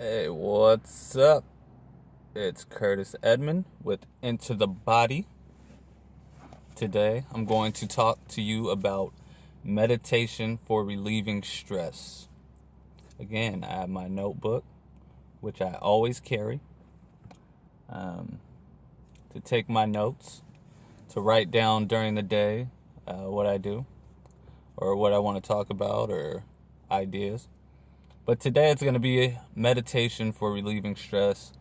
Hey, what's up? It's Curtis Edmond with Into the Body. Today, I'm going to talk to you about meditation for relieving stress. Again, I have my notebook, which I always carry, um, to take my notes, to write down during the day what I do, or what I want to talk about, or ideas. But today, it's going to be a meditation for relieving stress.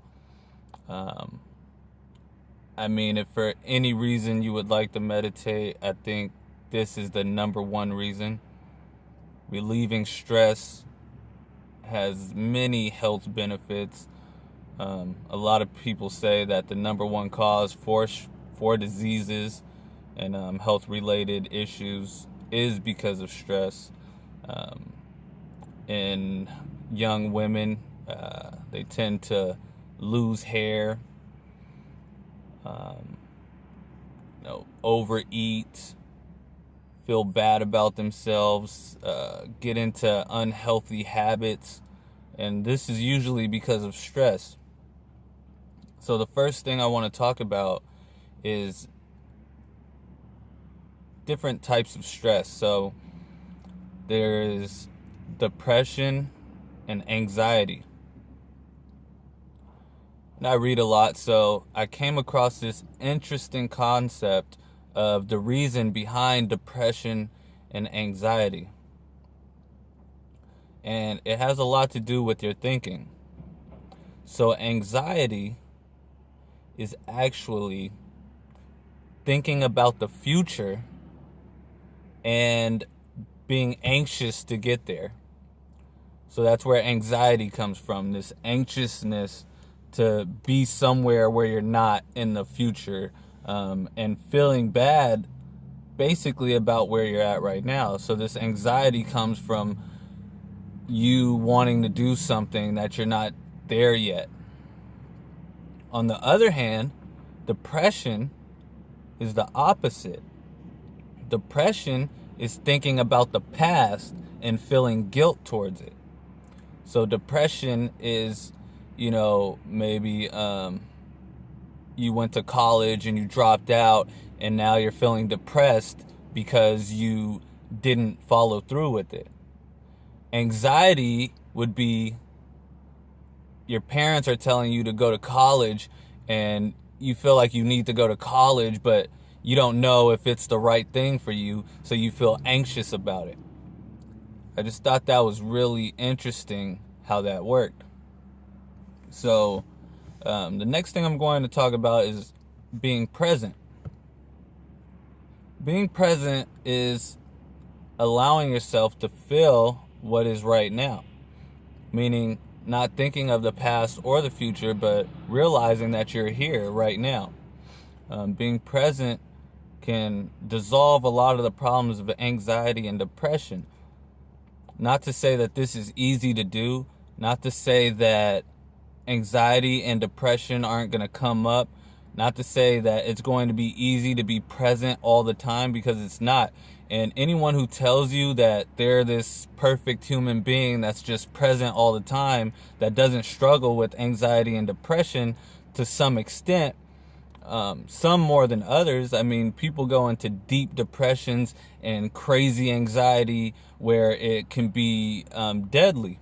Um, if for any reason you would like to meditate, I think this is the number one reason. Relieving stress has many health benefits. A lot of people say that the number one cause for diseases and health related issues is because of stress. Um, in young women, they tend to lose hair, um, overeat, feel bad about themselves, get into unhealthy habits, and this is usually because of stress. So the first thing I want to talk about is different types of stress. So there is depression and anxiety. And I read a lot, so I came across this interesting concept of the reason behind depression and anxiety. And it has a lot to do with your thinking. So anxiety is actually thinking about the future and being anxious to get there. So that's where anxiety comes from, this anxiousness to be somewhere where you're not in the future, and feeling bad basically about where you're at right now. So this anxiety comes from you wanting to do something that you're not there yet. On the other hand, depression is the opposite. Depression is thinking about the past and feeling guilt towards it. So depression is, maybe you went to college and you dropped out and now you're feeling depressed because you didn't follow through with it. Anxiety would be your parents are telling you to go to college and you feel like you need to go to college, but you don't know if it's the right thing for you, so you feel anxious about it. I just thought that was really interesting how that worked. So the next thing I'm going to talk about is being present. Being present is allowing yourself to feel what is right now, meaning not thinking of the past or the future, but realizing that you're here right now. Being present can dissolve a lot of the problems of anxiety and depression. Not to say that this is easy to do, not to say that anxiety and depression aren't going to come up, not to say that it's going to be easy to be present all the time, because it's not. And anyone who tells you that they're this perfect human being that's just present all the time, that doesn't struggle with anxiety and depression to some extent, some more than others. People go into deep depressions and crazy anxiety where it can be deadly.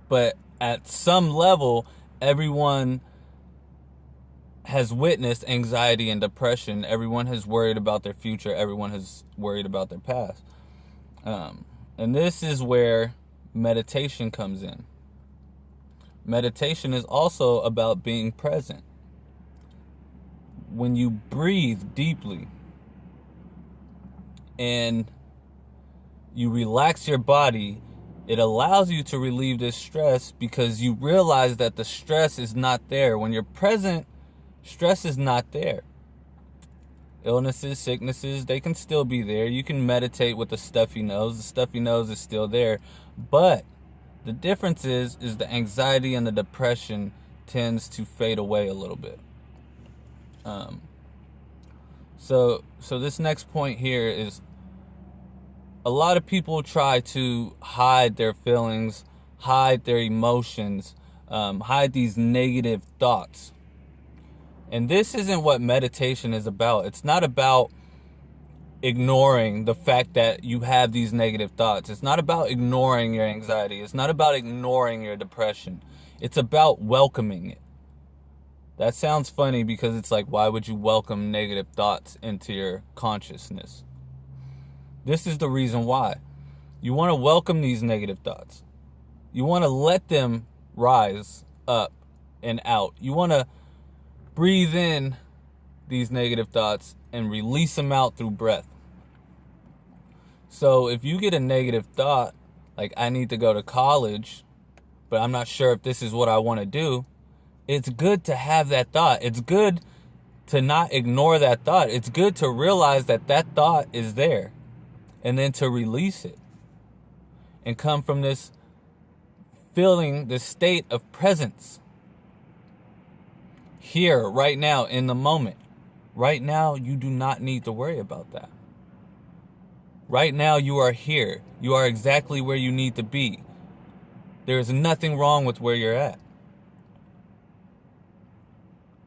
But at some level, everyone has witnessed anxiety and depression. Everyone has worried about their future. Everyone has worried about their past. And this is where meditation comes in. Meditation is also about being present. When you breathe deeply and you relax your body, it allows you to relieve this stress, because you realize that the stress is not there. When you're present, stress is not there. Illnesses, sicknesses, they can still be there. You can meditate with a stuffy nose. The stuffy nose is still there. But the difference is the anxiety and the depression tends to fade away a little bit. So this next point here is, a lot of people try to hide their feelings, hide their emotions, hide these negative thoughts. And this isn't what meditation is about. It's not about ignoring the fact that you have these negative thoughts. It's not about ignoring your anxiety. It's not about ignoring your depression. It's about welcoming it. That sounds funny because it's like, why would you welcome negative thoughts into your consciousness? This is the reason why. You want to welcome these negative thoughts. You want to let them rise up and out. You want to breathe in these negative thoughts and release them out through breath. So if you get a negative thought, like I need to go to college, but I'm not sure if this is what I want to do, it's good to have that thought. It's good to not ignore that thought. It's good to realize that that thought is there and then to release it and come from this feeling, this state of presence. Here, right now, in the moment. Right now, you do not need to worry about that. Right now, you are here. You are exactly where you need to be. There is nothing wrong with where you're at.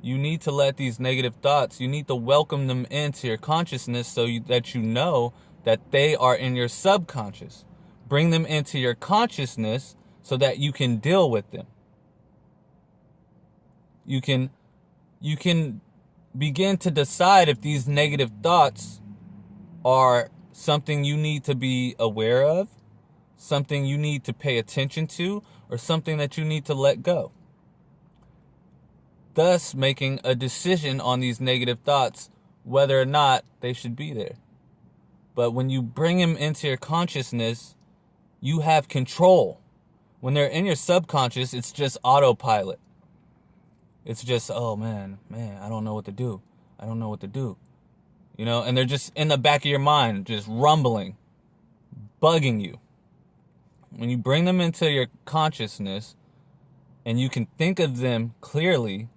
You need to let these negative thoughts, you need to welcome them into your consciousness that you know that they are in your subconscious. Bring them into your consciousness so that you can deal with them. You can begin to decide if these negative thoughts are something you need to be aware of, something you need to pay attention to, or something that you need to let go. Thus, making a decision on these negative thoughts, whether or not they should be there. But when you bring them into your consciousness, you have control. When they're in your subconscious, it's just autopilot. It's just, oh man, I don't know what to do. I don't know what to do. And they're just in the back of your mind, just rumbling, bugging you. When you bring them into your consciousness and you can think of them clearly,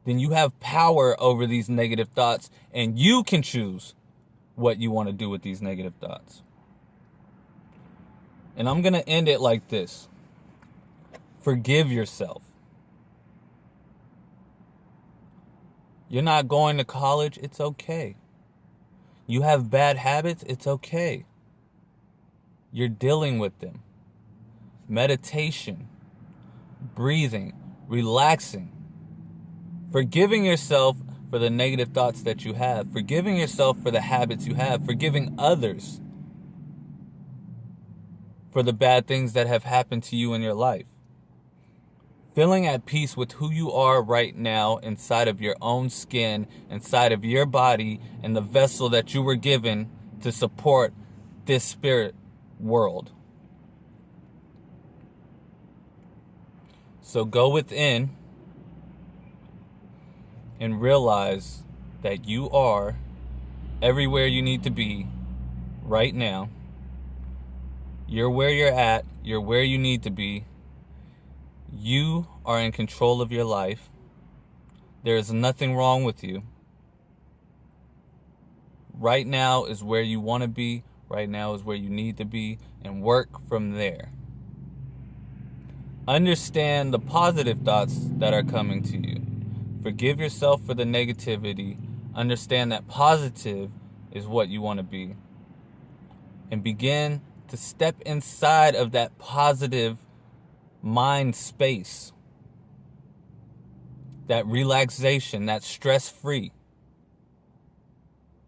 then you have power over these negative thoughts and you can choose what you want to do with these negative thoughts. And I'm going to end it like this. Forgive yourself. You're not going to college, it's okay. You have bad habits, it's okay. You're dealing with them. Meditation, breathing, relaxing, forgiving yourself for the negative thoughts that you have, forgiving yourself for the habits you have, forgiving others for the bad things that have happened to you in your life. Feeling at peace with who you are right now inside of your own skin, inside of your body, and the vessel that you were given to support this spirit world. So go within and realize that you are everywhere you need to be right now. You're where you're at. You're where you need to be. You are in control of your life. There is nothing wrong with you. Right now is where you want to be. Right now is where you need to be. And work from there. Understand the positive thoughts that are coming to you. Forgive yourself for the negativity. Understand that positive is what you want to be. And begin to step inside of that positive mind space, that relaxation, that stress-free,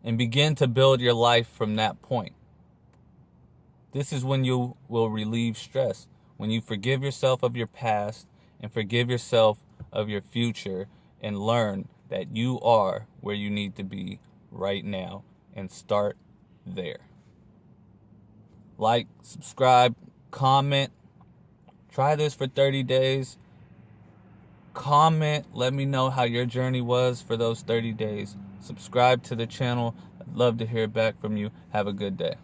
and begin to build your life from that point. This is when you will relieve stress, when you forgive yourself of your past and forgive yourself of your future and learn that you are where you need to be right now and start there. Like, subscribe, comment. Try this for 30 days. Comment. Let me know how your journey was for those 30 days. Subscribe to the channel. I'd love to hear back from you. Have a good day.